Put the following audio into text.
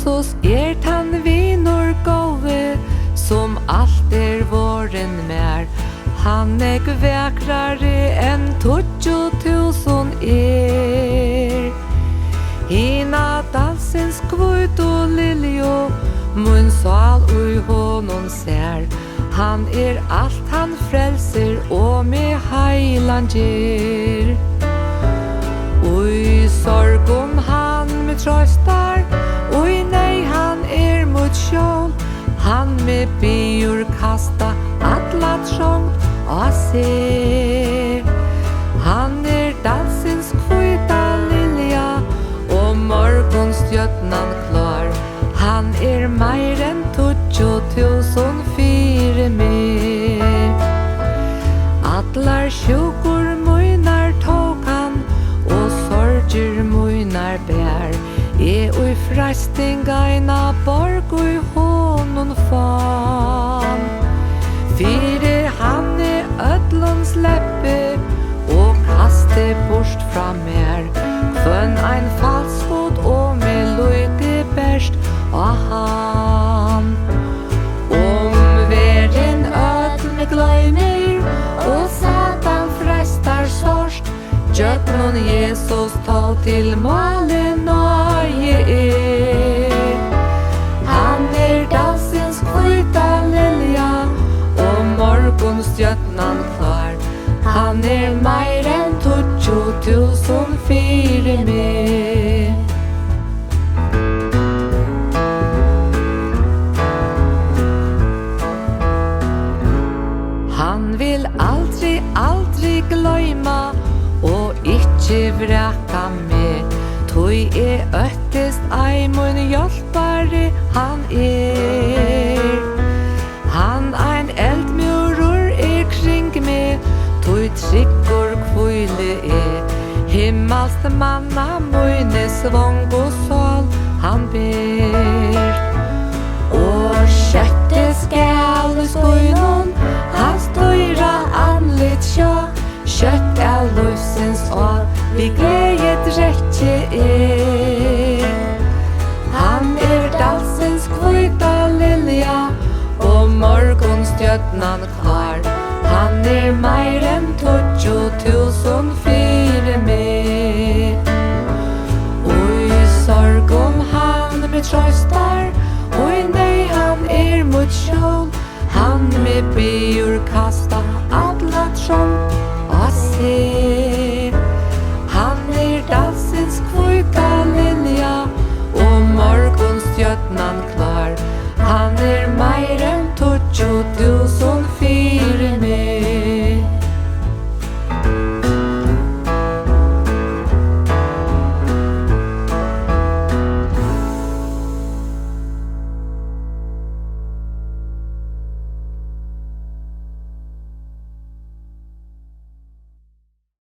Jesus tann vinur gåve, som allt våren mer. Han väkrare än 20.000 Hina dansens kvöt och liljo, mun sal ui honom ser. Han allt han frälser och med heilan ger. Ui sorgum han med tröstar, ui nej han mot skjål. Han med bior kasta alla trångt och ser. Han dansens kvöta lilja och morgonstjötnan klar. Han mer än 20.000 fyre med. Atlar sjukor mojnar tog han och sorger mojnar bär. Ui frastingaina borg ui honom fan. Fyre han ödlon släppe och kaste bort fram mer. Fön ein falskot och med lojke bärst och han. Världen ödl med glöjmer och Satan frestar sorst. Götnon Jesus ta till målen och Han dansens kvöta lilja och morgonstjötnan klar. Han mer än 20.000 fyre med. Han vill aldrig glömma och inte vraka med. Tui öttest ei mun hjälpare han Han ein eldmurur kring med. Tui tryggur kvile Himmelst manna mune svång och sal han ber. Och kötte skall skoinon han störa anlit sjå. Kött lusens och vi glädjet räcke Han dansens kvöta lilja och morgonstjötnan klar. Han mer än 20.000 fyre med. Ui sorgum han med tröstar, ui nej han mot skjål. Han med bior kasta alla trångt och ser. Han dansens kvöta lilja och morgonstjötnan klar. Han mer än 20.000